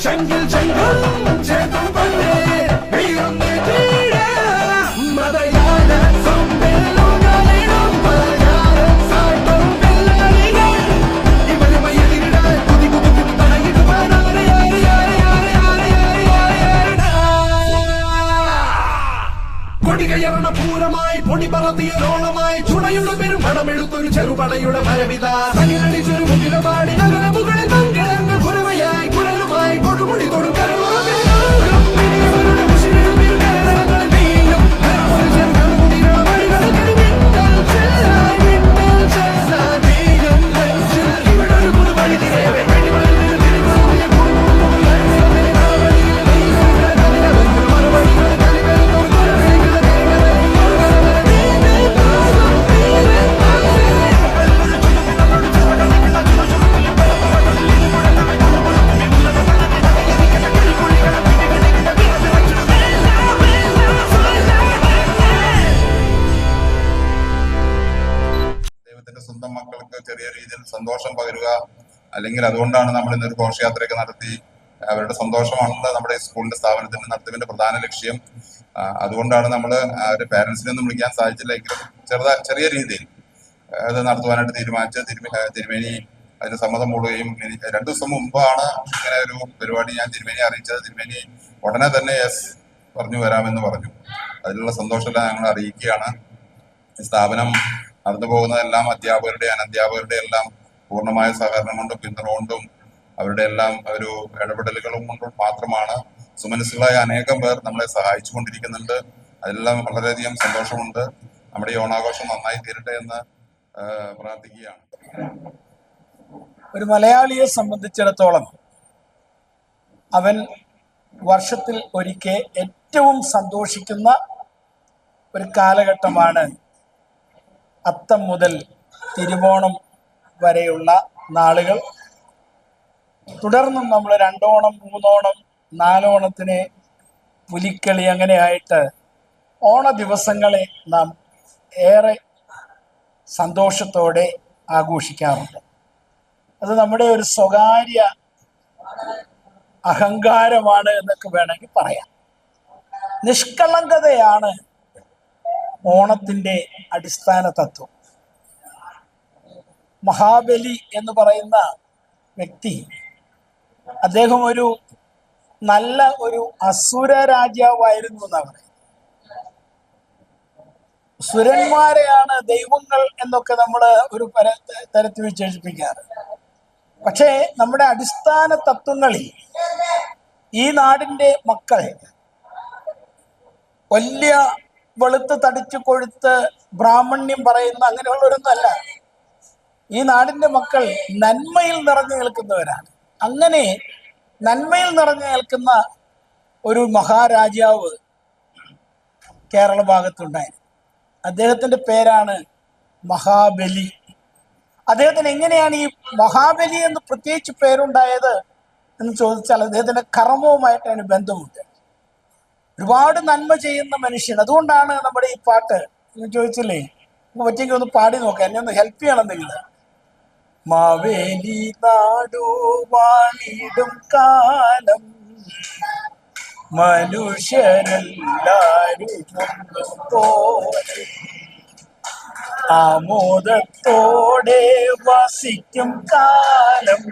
ചെങ്കിൽ ചെങ്കും ചേർത്തും കൊണ്ടേ വീഴുന്നേ തീരെ മതയാന സമ്പേലോകാലിടും പലകാര സാട്ടും പിള്ളാരികൾ ഇവരുമായി എതിരിടാൻ കുതി കുതിക്കും തടയിടുവാനാണ് കൊടികയറണ പൂരമായി പൊടി പറത്തിയൊരോളമായി ചുണയുടെ പെരും പടമെടുത്തൊരു ചെറുപടയുടെ ഭരവിത തകിലടിച്ചൊരു മുകിലപാടി നഗര മുകളിൽ മംഗളങ്ങൾ കുരവയായി കുരലുമായി കൊടുമുടി കൊടുക്കരുത് സ്വന്തം മക്കൾക്ക് ചെറിയ രീതിയിൽ സന്തോഷം പകരുക, അല്ലെങ്കിൽ അതുകൊണ്ടാണ് നമ്മൾ ഇന്നൊരു ഘോഷയാത്രയൊക്കെ നടത്തി അവരുടെ സന്തോഷമാണല്ലോ നമ്മുടെ സ്കൂളിന്റെ സ്ഥാപനത്തിന്റെ നടത്തിപ്പിന്റെ പ്രധാന ലക്ഷ്യം. അതുകൊണ്ടാണ് നമ്മൾ അവരുടെ പാരന്റ്സിനെ ഒന്നും വിളിക്കാൻ സാധിച്ചില്ലെങ്കിലും ചെറിയ രീതിയിൽ അത് നടത്തുവാനായിട്ട് തീരുമാനിച്ചത്. തിരുമേനി അതിന് സമ്മതം മൂടുകയും 2 ദിവസം മുമ്പാണ് ഇങ്ങനെ ഒരു പരിപാടി ഞാൻ തിരുമേനി അറിയിച്ചത്. തിരുമേനി ഉടനെ തന്നെ യെസ് പറഞ്ഞു വരാമെന്ന് പറഞ്ഞു. അതിലുള്ള സന്തോഷമെല്ലാം ഞങ്ങൾ അറിയിക്കുകയാണ്. സ്ഥാപനം നടന്നു പോകുന്നതെല്ലാം അധ്യാപകരുടെ അനധ്യാപകരുടെ എല്ലാം പൂർണ്ണമായ സഹകരണം കൊണ്ടും പിന്തുണ കൊണ്ടും അവരുടെ എല്ലാം ഒരു ഇടപെടലുകളും കൊണ്ടും മാത്രമാണ്. സുമനസ്സുകളായ അനേകം പേർ നമ്മളെ സഹായിച്ചു കൊണ്ടിരിക്കുന്നുണ്ട്. അതിലെല്ലാം വളരെയധികം സന്തോഷമുണ്ട്. നമ്മുടെ ഈ ഓണാഘോഷം നന്നായി തീരട്ടെ എന്ന് പ്രാർത്ഥിക്കുകയാണ്. ഒരു മലയാളിയെ സംബന്ധിച്ചിടത്തോളം അവൻ വർഷത്തിൽ ഒരിക്കൽ ഏറ്റവും സന്തോഷിക്കുന്ന ഒരു കാലഘട്ടമാണ് അത്തം മുതൽ തിരുവോണം വരെയുള്ള നാളുകൾ. തുടർന്നും നമ്മൾ 2 ഓണം 3 ഓണം 4 ഓണത്തിന് പുലിക്കളി അങ്ങനെയായിട്ട് ഓണ ദിവസങ്ങളെ നാം ഏറെ സന്തോഷത്തോടെ ആഘോഷിക്കാറുണ്ട്. അത് നമ്മുടെ ഒരു സ്വകാര്യ അഹങ്കാരമാണ് എന്നൊക്കെ വേണമെങ്കിൽ പറയാം. നിഷ്കളങ്കതയാണ് ഓണത്തിൻ്റെ അടിസ്ഥാന തത്വം. മഹാബലി എന്ന് പറയുന്ന വ്യക്തി, അദ്ദേഹം ഒരു നല്ല ഒരു അസുര രാജാവായിരുന്നു എന്നാണ് പറയുന്നത്. സുരന്മാരെയാണ് ദൈവങ്ങൾ എന്നൊക്കെ നമ്മൾ ഒരു തരത്തിൽ വിശേഷിപ്പിക്കാറ്. പക്ഷേ നമ്മുടെ അടിസ്ഥാന തത്വങ്ങളിൽ ഈ നാടിൻ്റെ മക്കൾ വലിയ വെളുത്ത് തടിച്ചു കൊഴുത്ത് ബ്രാഹ്മണ്യം പറയുന്ന അങ്ങനെയുള്ളവരൊന്നുമല്ല. ഈ നാടിൻ്റെ മക്കൾ നന്മയിൽ നിറഞ്ഞു നിൽക്കുന്നവരാണ്. അങ്ങനെ നന്മയിൽ നിറഞ്ഞു നിൽക്കുന്ന ഒരു മഹാരാജാവ് കേരള ഭാഗത്തുണ്ടായിരുന്നു. അദ്ദേഹത്തിൻ്റെ പേരാണ് മഹാബലി. അദ്ദേഹത്തിന് എങ്ങനെയാണ് ഈ മഹാബലി എന്ന് പ്രത്യേകിച്ച് പേരുണ്ടായത് എന്ന് ചോദിച്ചാൽ അദ്ദേഹത്തിൻ്റെ കർമ്മവുമായിട്ട് അതിന് ബന്ധമുണ്ട്. ഒരുപാട് നന്മ ചെയ്യുന്ന മനുഷ്യൻ. അതുകൊണ്ടാണ് നമ്മുടെ ഈ പാട്ട് എന്ന് ചോദിച്ചില്ലേ, പറ്റിയെങ്കിൽ ഒന്ന് പാടി നോക്കാം. എന്നെ ഒന്ന് ഹെൽപ്പ് ചെയ്യണം നിങ്ങൾ. മാവേലി നാടു വാണിടും കാലം മനുഷ്യരെല്ലാരും പോലെ ആമോദത്തോടെ വസിക്കും കാലം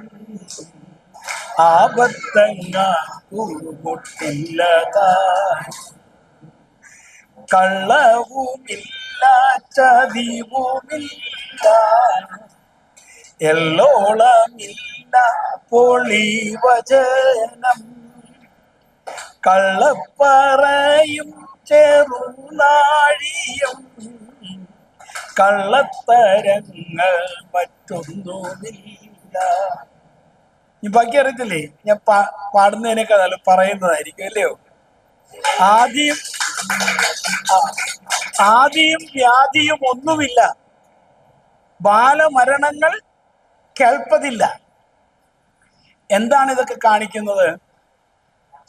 ആപത്തങ്ങൂമുട്ടില്ലതാ കള്ളവുമില്ല ചതിവുമില്ല എല്ലോളമില്ല പൊളിവചനം കള്ളപ്പറയും ചെറുനാഴിയും കള്ളത്തരങ്ങൾ മറ്റൊന്നുമില്ല. ഈ ബാക്കി അറിയത്തില്ലേ? ഞാൻ പാടുന്നതിനേക്കാൾ നല്ല പറയുന്നതായിരിക്കും അല്ലയോ? ആദിയും വ്യാധിയും ഒന്നുമില്ല, ബാലമരണങ്ങൾ കേൾപ്പതില്ല. എന്താണ് ഇതൊക്കെ കാണിക്കുന്നത്?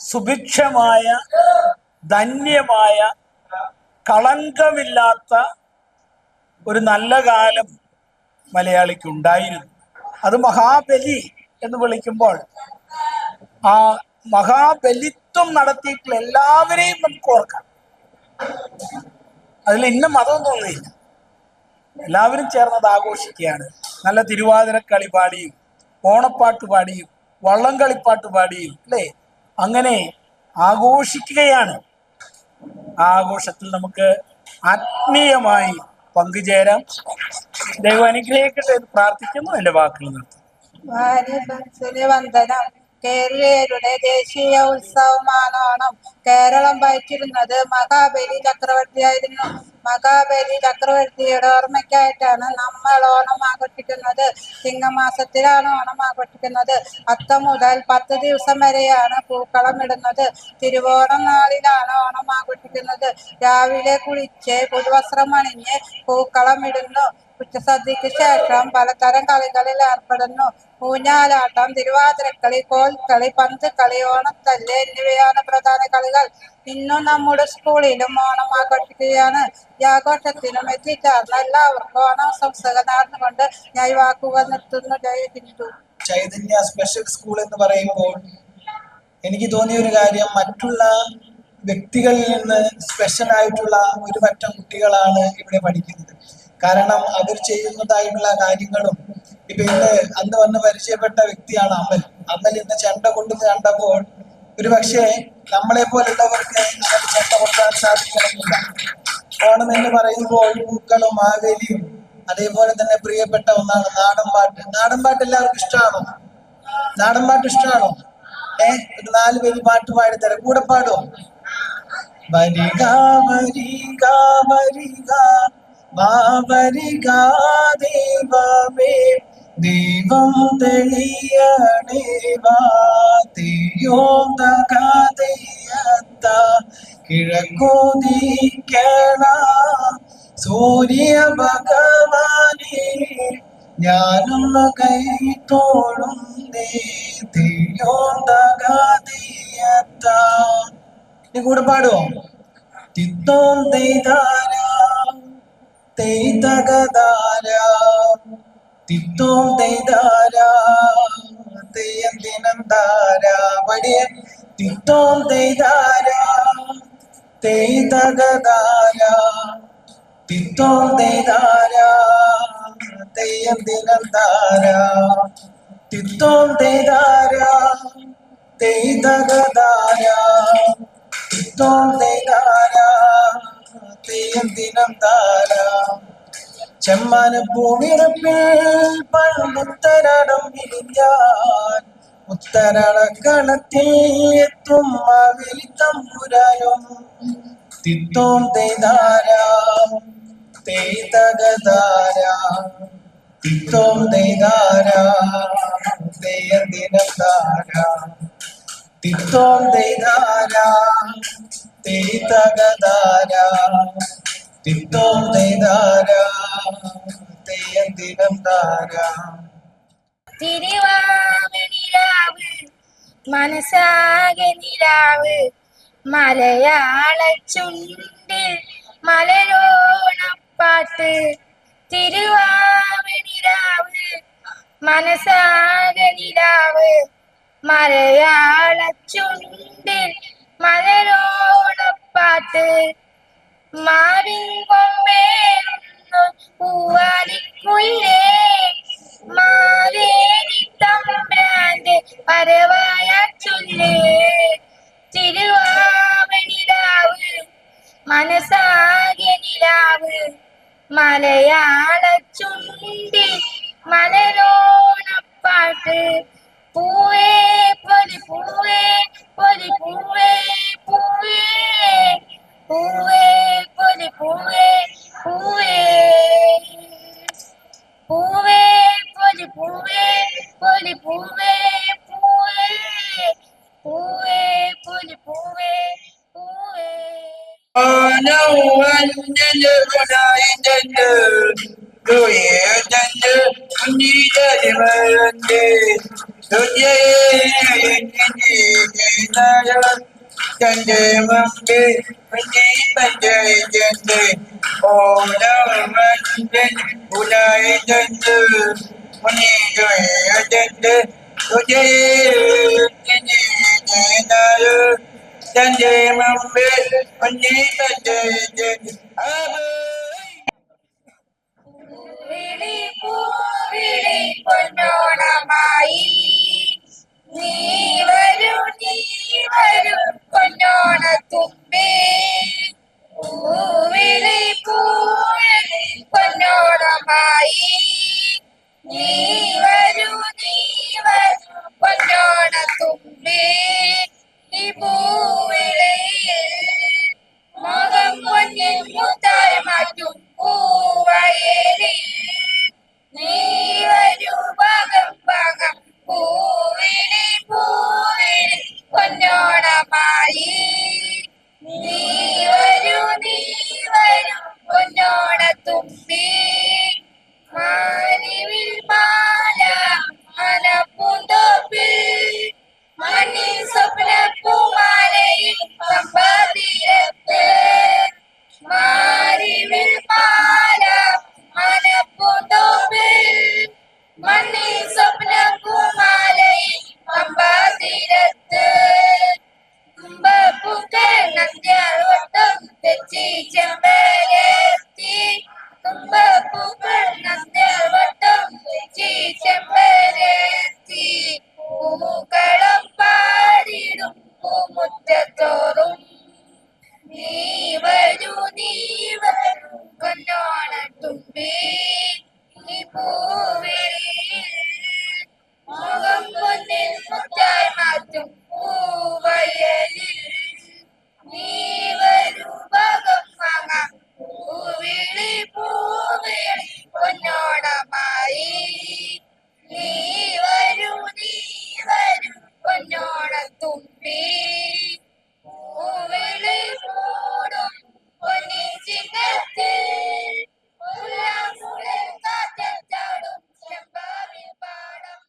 സുഭിക്ഷമായ ധന്യമായ കളങ്കമില്ലാത്ത ഒരു നല്ല കാലം മലയാളിക്കുണ്ടായിരുന്നു. അത് മഹാബലി എന്ന് വിളിക്കുമ്പോൾ ആ മഹാബലിത്വം നടത്തിയിട്ടുള്ള എല്ലാവരെയും നമുക്ക് ഓർക്കാം. അതിൽ ഇന്ന മതമൊന്നുമില്ല, എല്ലാവരും ചേർന്നത് ആഘോഷിക്കുകയാണ്. നല്ല തിരുവാതിരക്കളി പാടിയും ഓണപ്പാട്ട് പാടിയും വള്ളം കളിപ്പാട്ട് പാടിയും അല്ലേ, അങ്ങനെ ആഘോഷിക്കുകയാണ്. ആ ആഘോഷത്തിൽ നമുക്ക് ആത്മീയമായി പങ്കുചേരാം. ദൈവം അനുഗ്രഹിക്കട്ടെ എന്ന് പ്രാർത്ഥിക്കുന്നു. എൻ്റെ വാക്കുകൾ നിർത്തുന്നു. വന്ദനം. കേരളീയരുടെ ദേശീയ ഉത്സവമാണ് ഓണം. കേരളം ഭരിച്ചിരുന്നത് മഹാബലി ചക്രവർത്തിയായിരുന്നു. മഹാബലി ചക്രവർത്തിയുടെ ഓർമ്മയ്ക്കായിട്ടാണ് നമ്മൾ ഓണം ആഘോഷിക്കുന്നത്. ചിങ്ങമാസത്തിലാണ് ഓണം ആഘോഷിക്കുന്നത്. അത്തം മുതൽ 10 ദിവസം വരെയാണ് പൂക്കളം ഇടുന്നത്. തിരുവോണം നാളിലാണ് ഓണം ആഘോഷിക്കുന്നത്. രാവിലെ കുളിച്ച് പുതുവസ്ത്രം അണിഞ്ഞ് പൂക്കളം ഇടുന്നു. ഉച്ചസദ്യക്ക് ശേഷം പലതരം കളികളിൽ ഏർപ്പെടുന്നു. ഊഞ്ഞാലാട്ടം, തിരുവാതിരക്കളി, കോൽക്കളി, പന്തുകളി, ഓണത്തല്ല് എന്നിവയാണ് പ്രധാന കളികൾ. ഇന്നും നമ്മുടെ സ്കൂളിലും ഓണം ആഘോഷിക്കുകയാണ്. ഈ ആഘോഷത്തിനും എത്തിച്ചേർന്ന എല്ലാവർക്കും ഓണാശംസകൾ നേർന്നുകൊണ്ട് ഞാൻ വാക്കുകൾ നിർത്തുന്നു. ജയ ഹിന്ദു. ചൈതന്യ സ്പെഷ്യൽ സ്കൂൾ എന്ന് പറയുമ്പോൾ എനിക്ക് തോന്നിയ ഒരു കാര്യം, മറ്റുള്ള വ്യക്തികളിൽ നിന്ന് സ്പെഷ്യൽ ആയിട്ടുള്ള ഒരു പറ്റം കുട്ടികളാണ് ഇവിടെ പഠിക്കുന്നത്. കാരണം അവർ ചെയ്യുന്നതായിട്ടുള്ള കാര്യങ്ങളും ഇപ്പൊ അന്ന് വന്ന് പരിചയപ്പെട്ട വ്യക്തിയാണ് അമൽ ഇന്ന് ചെണ്ട കൊണ്ടുവന്ന് കണ്ടപ്പോൾ ഒരു പക്ഷേ നമ്മളെ പോലുള്ളവർക്ക് അങ്ങനെ ചെണ്ട കൊണ്ടാൻ സാധിക്കണമെന്നില്ല. ഓണം എന്ന് പറയുമ്പോൾ പൂക്കളും മാവേലിയും അതേപോലെ തന്നെ പ്രിയപ്പെട്ട ഒന്നാണ് നാടൻപാട്ട്. നാടൻപാട്ട് എല്ലാവർക്കും ഇഷ്ടമാണോ? നാടൻപാട്ട് ഇഷ്ടമാണോ? ഒരു 4 പേര് പാട്ട് പാടിത്തരാം, കൂടെ പാടും. വരിക വരിക വരിക വരിക ദൈവമേ, ദൈവം തെളിയണേവാ, തെയ്യോം തകതയത്ത കിഴക്കോദിക്കണ സൂര്യ ഭഗവാനേ, ഞാനൊന്ന് കൈത്തോളുന്നേ, തെയ്യോം തകതയത്ത. നീ കൂടെ പാടുവോ? തിത്തോം തെയ്താര തെയ്തകതാര, തിത്തോം തെയ്താര തെയ്യന്തിനന്താര. പടിയ തിത്തോം തെയ്താര തെയ്തകതാര, തിത്തോം തെയ്താര തെയ്യന്തിനന്താര, തിത്തോം തെയ്താര തെയ്തകതാര, തിത്തോം തെയ്താര തെയ്യന്തിനന്താര. ചെമ്മാന പൂവിറപ്പിൽ പണ്ടുത്തരടം വിരിഞ്ഞാൻ, ഉത്തരളക്കളത്തിൽ എത്തും മാവേലി തമ്പുരാനും. തിത്തോം തെയ്താര തെയ്തകതാര, തിത്തോം തെയ്താര തെയ്യന്തിനന്താര, തിത്തോം തെയ്താര തെയ്തകതാര, തിത്തോം തെയ്താര തെയ്യന്തിനന്താര. തിരുവാവണിരാവ് മനസ്സാകെ നിലാവ്, മലയാള ചുണ്ടിൽ മലരോണപ്പാട്ട്. തിരുവാവണിരാവ് മനസ്സാകെ നിലാവ്, മലയാള ചുണ്ടിൽ മലരോണപ്പാട്ട്. മാവിൻ കൊമ്പേറുന്നു പൂവാലിക്കുയിലേ, മാവേലി തമ്പ്രാന്റെ വരവായ ചൊല്ലേ. തിരുവാവണിരാവ് മനസ്സാകെ നിലാവ്, മലയാള ചുണ്ടിൽ മലരോണപ്പാട്ട്. പൂവേ പൊലി പൂവേ പൊലി പൂവേ പൂവേ, പൂവേ പൊലി പൂവേ പൂവേ, പൂവേ പൊലി പൂവേ പൊലി പൂവേ പൂവേ, പൂവേ പൊലി പൂവേ പൂവേ. പൂവിളി പൂവിളി പൊന്നോണമായി നീ വരൂ പൊന്നോണത്തുമ്പി. പൂവിളി പൂവിളി പൊന്നോണമായി നീ വരൂ പൊന്നോണത്തുമ്പി. ഈ പൂവിളിയിൽ മുഖം പൊന്നിൽ മുത്തായി മാറ്റും പൂവയലിൽ നീ വരൂ ഭാഗം പൂവിളി പൂവിളി പൊന്നോണമായി നീ വരൂ പൊന്നോണത്തുമ്പി. മാനിവിൽ മാല മനപ്പൂന്തോപ്പിൽ മണി സ്വപ്ന പൂമാലയിൽ പമ്പതീരത്ത്. മാരിവിൽ മാല മനപ്പൂന്തോപ്പിൽ മണി സ്വപ്ന പൂമാലയിൽ പമ്പതീരത്ത്. തുമ്പപ്പൂക്കൾ നന്ദ്യാവട്ടം തെച്ചി ചെമ്പരത്തി. തുമ്പപ്പൂക്കൾ നന്ദ്യാവട്ടം തെച്ചി ചെമ്പരത്തി. പൂക്കളം പാടിടും പൂമുറ്റത്തോറും നീ വരൂ പൊന്നോണത്തുമ്പി. ഈ പൂവിളിയിൽ മുഖം പൊന്നിൽ മുത്തായി മാറ്റും പൂവയലിൽ നീ വരൂ ഭാഗം പൂവിളി പൂവിളി പൊന്നോണമായി നീ വരൂ പൊന്നോണത്തുമ്പി. പൂവിളി മൂടും പൊന്നി ചിങ്ങത്തിൽ ഉല്ലാസുകളിൽ കാറ്റത്താടും ചെമ്പാവിൻ പാടം.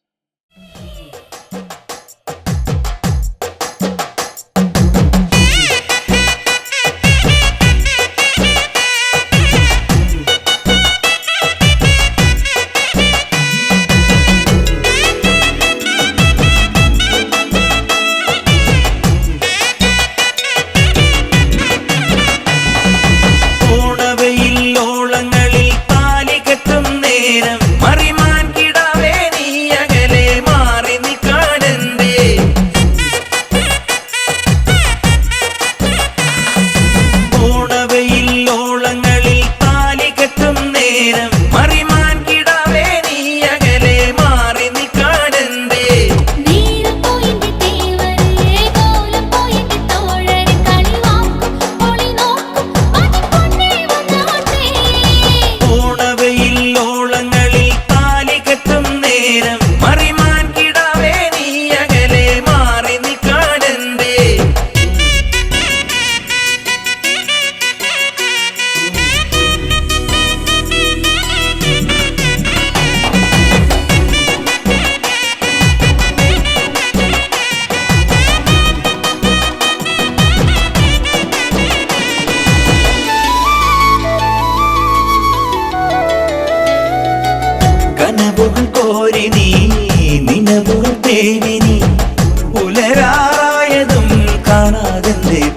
പുലരായതും കാണാതെ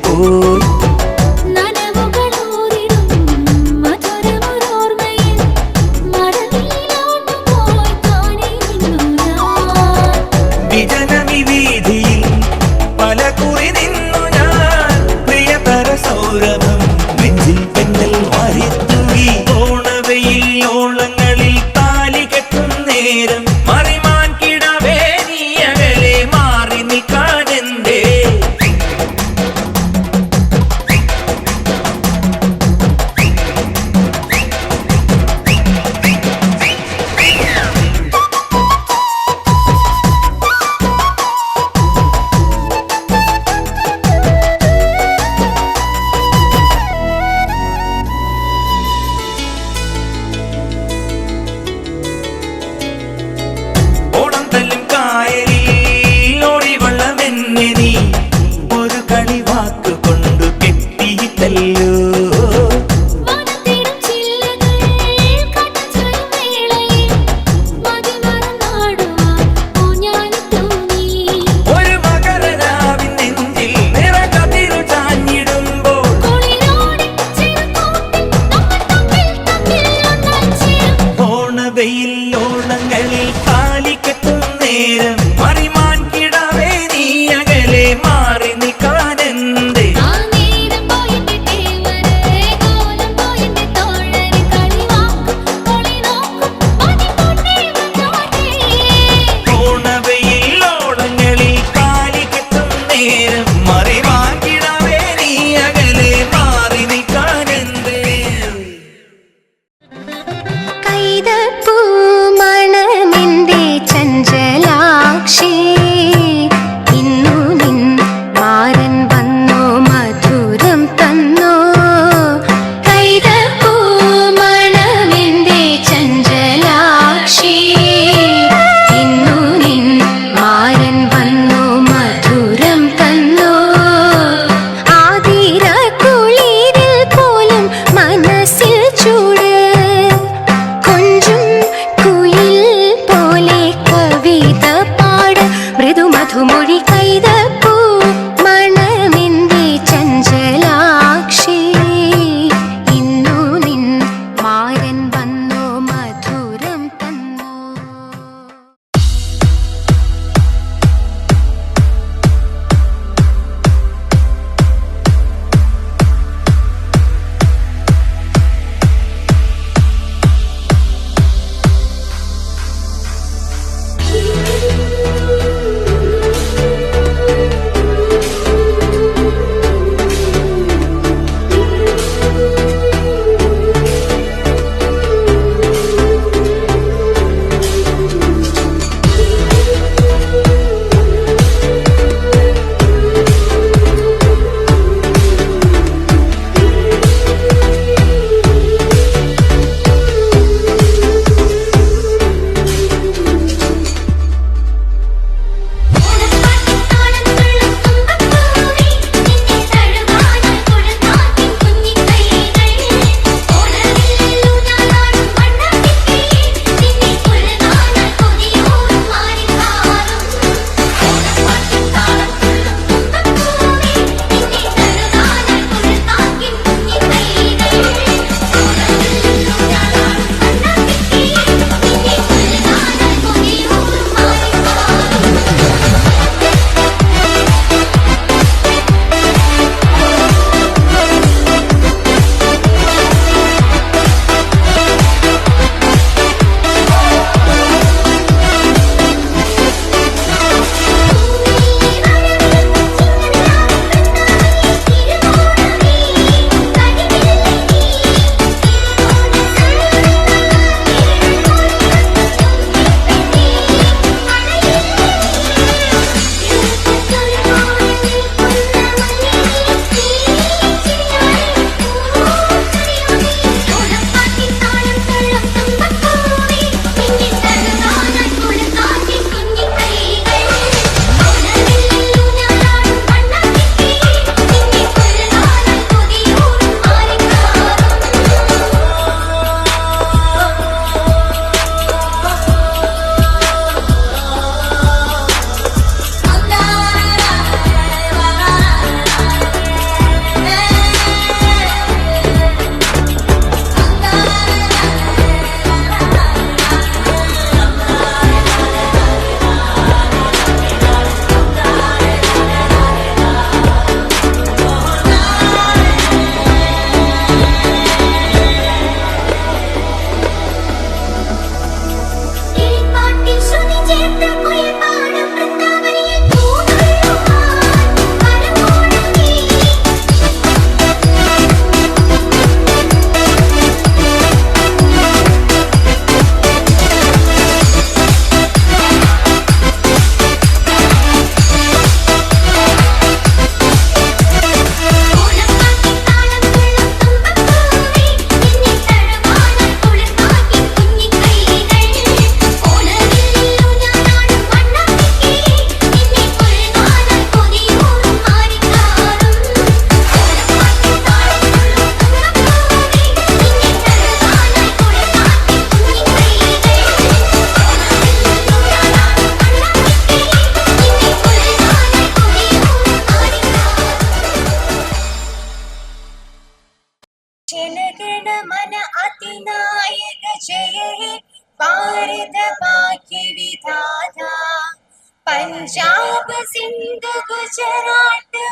പോയി വിജനമി വീതിയിൽ പല കുറി നിന്നു ഞാൻ പ്രിയതര സൗരഭം നെഞ്ചിൽ പെണ്ണൽ വാരിത്തൂകി ഓണവയിൽ ഓളങ്ങളിൽ താലി കെട്ടും നേരം മറിമാൻ കിടവേ നീ അകലെ മാറി നിൽക്കാനെന്തേ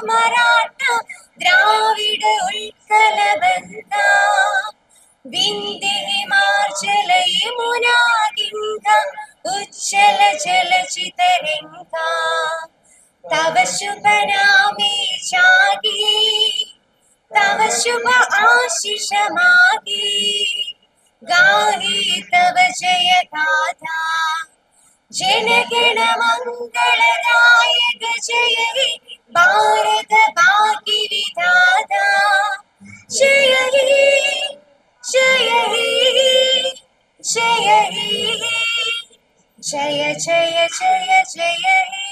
മറാഠ ദ്രാവിഡ ഉത്കല ബന്ധ വിന്ധ്യ ഹിമാചല യമുനാ ഗംഗ ഉജ്ജല ജലചിതരംഗ തവ ശുഭ നാമേ ജാഗി तव शुभ आशीष मागे गाहे तव जय गाथा जनगण मंगलदायक जय हे भारत भाग्य विधाता जय हे जय हे जय हे जय जय जय जय हे